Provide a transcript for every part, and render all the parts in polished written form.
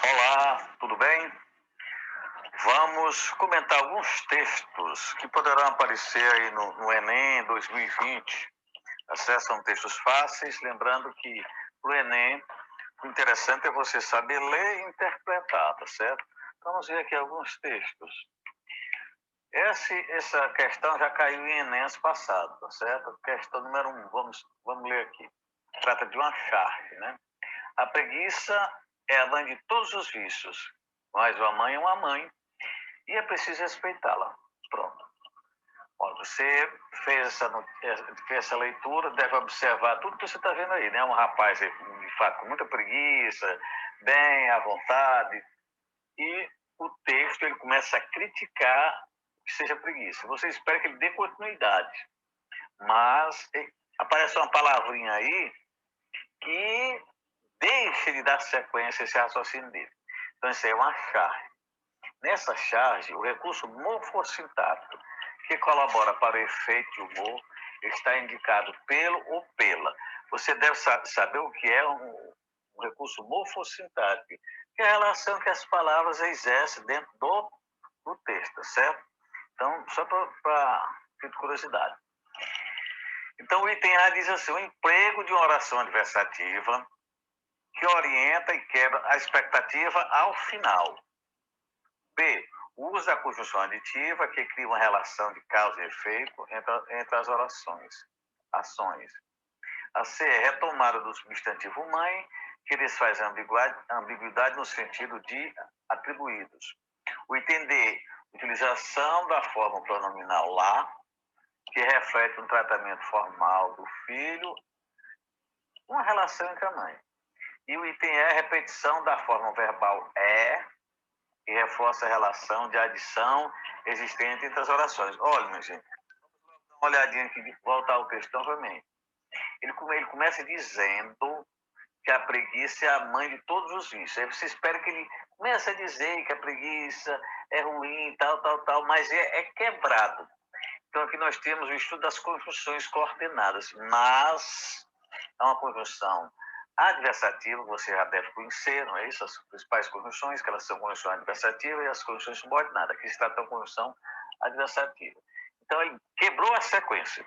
Olá, tudo bem? Vamos comentar alguns textos que poderão aparecer aí no Enem 2020. São textos fáceis, lembrando que o Enem, o interessante é você saber ler e interpretar, tá certo? Vamos ver aqui alguns textos. Essa questão já caiu em Enems passado, tá certo? Questão número 1, vamos ler aqui. Trata de uma charge, né? A preguiça é a mãe de todos os vícios, mas uma mãe é uma mãe e é preciso respeitá-la. Pronto. Olha, você fez essa leitura, deve observar tudo que você está vendo aí, né? Um rapaz, de fato, com muita preguiça, bem à vontade, e o texto ele começa a criticar que seja preguiça. Você espera que ele dê continuidade, mas aparece uma palavrinha aí que deixa de dar sequência a esse raciocínio dele. Então, isso aí é uma charge. Nessa charge, o recurso morfossintático, que colabora para o efeito de humor, está indicado pelo ou pela. Você deve saber o que é um recurso morfossintático, que é a relação que as palavras exercem dentro do texto, certo? Então, só para curiosidade. Então, o item A diz assim: o emprego de uma oração adversativa que orienta e quebra a expectativa ao final. B. Usa a conjunção aditiva que cria uma relação de causa e efeito entre as ações. A C. Retomada do substantivo mãe, que desfaz a ambiguidade no sentido de atribuídos. O item D. Utilização da forma pronominal lá, que reflete um tratamento formal do filho, uma relação entre a mãe. E o item E. Repetição da forma verbal que reforça a relação de adição existente entre as orações. Olha, minha gente, dá uma olhadinha aqui, voltar ao texto novamente. Ele começa dizendo que a preguiça é a mãe de todos os vícios. Aí você espera que ele comece a dizer que a preguiça é ruim, tal, mas é quebrado. Então aqui nós temos o estudo das conjunções coordenadas, mas é uma conjunção adversativa, você já deve conhecer, não é isso? As principais conjunções, que elas são conjunções adversativas e as conjunções subordinadas. Aqui se trata de uma conjunção adversativa. Então, ele quebrou a sequência.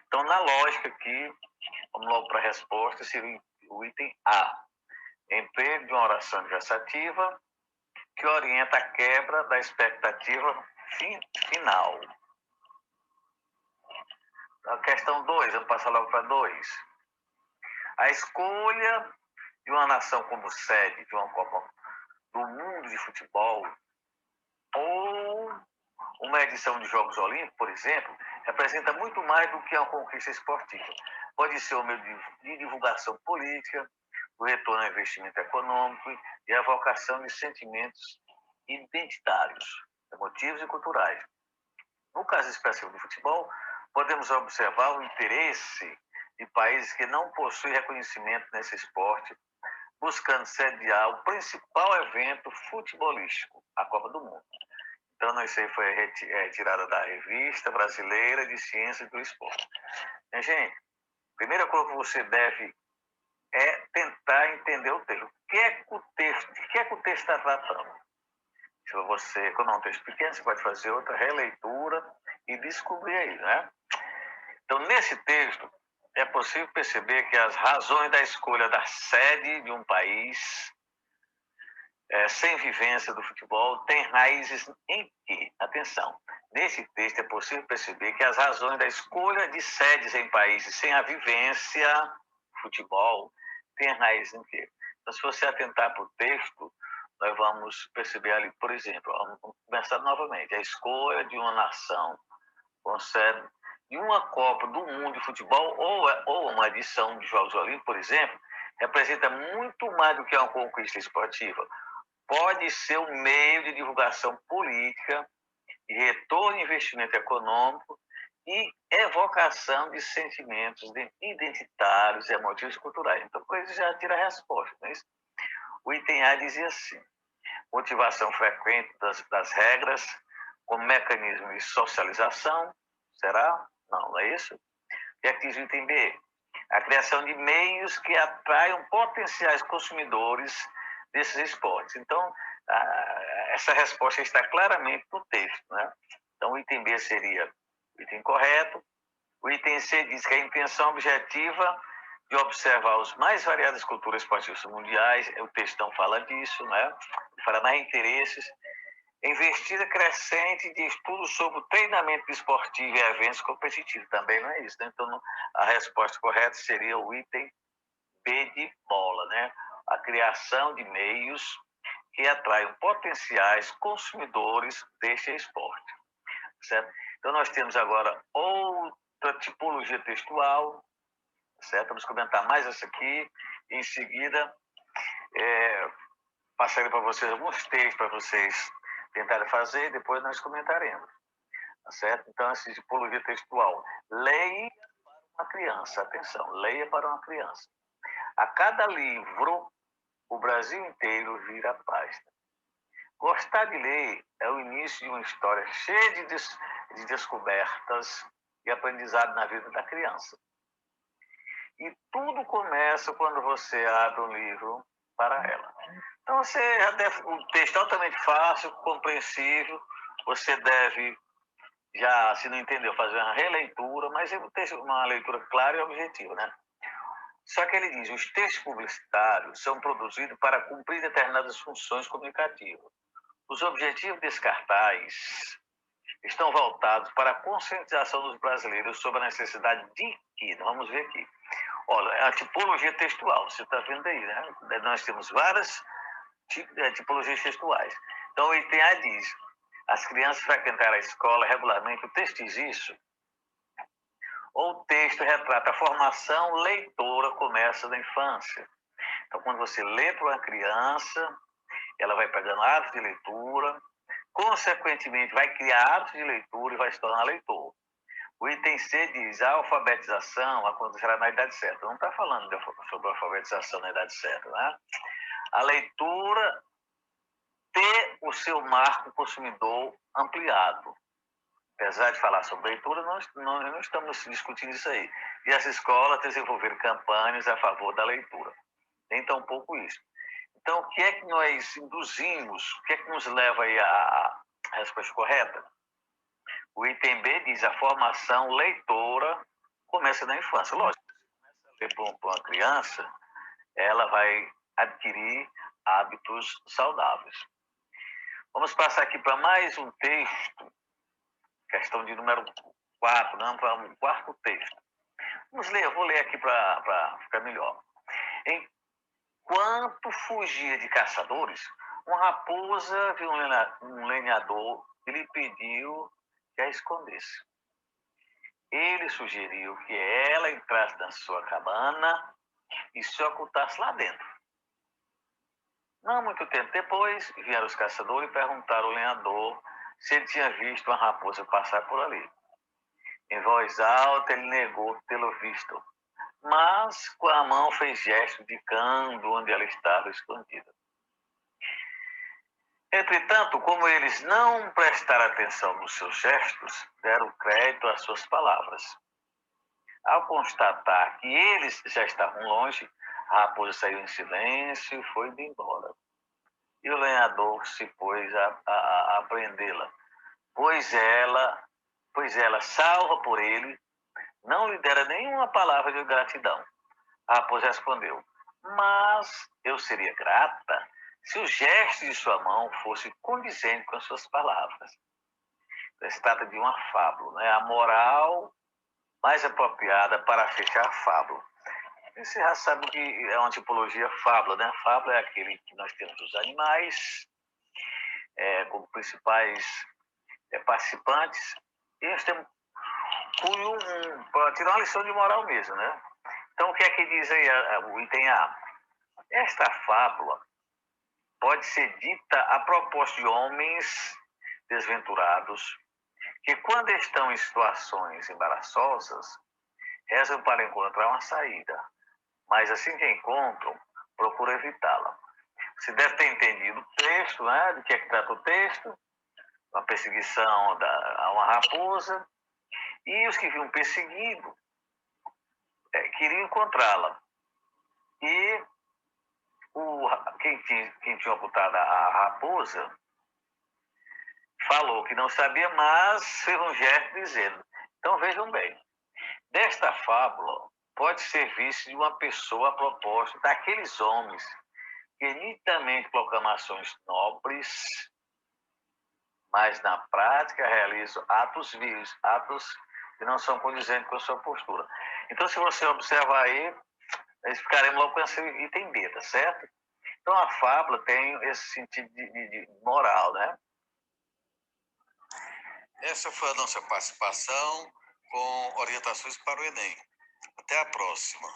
Então, na lógica aqui, vamos logo para a resposta, seria o item A. Emprego de uma oração adversativa que orienta a quebra da expectativa final. A questão 2, vamos passar logo para 2. A escolha de uma nação como sede de uma Copa do Mundo de Futebol ou uma edição de Jogos Olímpicos, por exemplo, representa muito mais do que uma conquista esportiva. Pode ser um meio de divulgação política, o retorno ao investimento econômico e a vocação de sentimentos identitários, emotivos e culturais. No caso específico do futebol, podemos observar o interesse de países que não possuem reconhecimento nesse esporte, buscando sediar o principal evento futebolístico, a Copa do Mundo. Então, isso aí foi retirada da Revista Brasileira de Ciências do Esporte. Minha gente, a primeira coisa que você deve é tentar entender o texto. O que é que o texto está tratando? Se você, quando é um texto pequeno, você pode fazer outra releitura e descobrir aí, né? Então, nesse texto, é possível perceber que as razões da escolha da sede de um país sem vivência do futebol têm raízes em que? Atenção, nesse texto é possível perceber que as razões da escolha de sedes em países sem a vivência do futebol têm raízes em que? Então, se você atentar para o texto, nós vamos perceber ali, por exemplo, vamos começar novamente, a escolha de uma nação com sede de uma Copa do Mundo de Futebol ou uma edição de Jogos Olímpicos, por exemplo, representa muito mais do que uma conquista esportiva. Pode ser um meio de divulgação política, de retorno de investimento econômico e evocação de sentimentos identitários, emotivos e culturais. Então, com isso já tira a resposta. Não é isso? O item A dizia assim: motivação frequente das regras como mecanismo de socialização. Será? Não é isso? E aqui diz o item B: a criação de meios que atraiam potenciais consumidores desses esportes. Então, essa resposta está claramente no texto, né? Então, o item B seria o item correto. O item C diz que a intenção objetiva de observar os mais variadas culturas esportivas mundiais, o textão fala disso, né? Fala mais interesses. Investida crescente de estudos sobre o treinamento esportivo e eventos competitivos. Também não é isso, né? Então, a resposta correta seria o item B de bola, né? A criação de meios que atraiam potenciais consumidores deste esporte, certo? Então, nós temos agora outra tipologia textual, certo? Vamos comentar mais essa aqui. Em seguida, passarei para vocês alguns textos para vocês tentarem fazer e depois nós comentaremos, tá certo? Então, essa tipologia textual. Leia para uma criança, atenção, leia para uma criança. A cada livro, o Brasil inteiro vira página. Gostar de ler é o início de uma história cheia de descobertas e aprendizado na vida da criança. E tudo começa quando você abre um livro para ela. Então, você já deve, o texto é altamente fácil, compreensível, você deve, já, se não entendeu, fazer uma releitura, mas o texto, uma leitura clara e objetiva, né? Só que ele diz, os textos publicitários são produzidos para cumprir determinadas funções comunicativas. Os objetivos desse cartaz estão voltados para a conscientização dos brasileiros sobre a necessidade de que, vamos ver aqui, olha, a tipologia textual, você está vendo aí, né? Nós temos várias tipologias textuais. Então, o item A diz, as crianças frequentarem a escola regularmente, o texto diz isso, ou o texto retrata a formação leitora começa na infância. Então, quando você lê para uma criança, ela vai pegando hábitos de leitura, consequentemente vai criar hábitos de leitura e vai se tornar leitor. O item C diz, a alfabetização acontecerá na idade certa. Não está falando sobre a alfabetização na idade certa, né? A leitura ter o seu marco consumidor ampliado. Apesar de falar sobre leitura, nós não estamos discutindo isso aí. E as escolas desenvolveram campanhas a favor da leitura. Nem tão pouco isso. Então, o que é que nós induzimos? O que é que nos leva aí à resposta correta? O item B diz a formação leitora começa na infância. Lógico, se você começa a ler para uma criança, ela vai adquirir hábitos saudáveis. Vamos passar aqui para mais um texto, questão de número 4, não, para um quarto texto. Vamos ler, eu vou ler aqui para ficar melhor. Enquanto fugia de caçadores, uma raposa viu um lenhador e lhe pediu que a escondesse. Ele sugeriu que ela entrasse na sua cabana e se ocultasse lá dentro. Não muito tempo depois, vieram os caçadores e perguntaram ao lenhador se ele tinha visto uma raposa passar por ali. Em voz alta, ele negou tê-lo visto, mas com a mão fez gesto indicando onde ela estava escondida. Entretanto, como eles não prestaram atenção nos seus gestos, deram crédito às suas palavras. Ao constatar que eles já estavam longe, a raposa saiu em silêncio e foi embora. E o lenhador se pôs a prendê-la, pois ela, salva por ele, não lhe dera nenhuma palavra de gratidão. A raposa respondeu, mas eu seria grata se o gesto de sua mão fosse condizente com as suas palavras. Se trata de uma fábula, né? A moral mais apropriada para fechar a fábula. Você já sabe que é uma tipologia fábula, né? Fábula é aquele que nós temos os animais como principais participantes e nós temos para tirar uma lição de moral mesmo, né? Então, o que é que diz aí o item A? Esta fábula pode ser dita a propósito de homens desventurados que, quando estão em situações embaraçosas, rezam para encontrar uma saída, mas assim que encontram, procuram evitá-la. Você deve ter entendido o texto, né? De que é que trata o texto? Uma perseguição a uma raposa, e os que vinham perseguido queriam encontrá-la. E quem tinha ocultado a raposa falou que não sabia, mas fez um gesto dizendo. Então vejam bem, desta fábula pode ser visto de uma pessoa a propósito daqueles homens que nitidamente proclamações nobres, mas na prática realizam atos vils, atos que não são condizentes com a sua postura. Então, se você observar aí, nós ficaremos logo com esse item B, tá certo? Então, a fábula tem esse sentido de moral, né? Essa foi a nossa participação com orientações para o Enem. Até a próxima.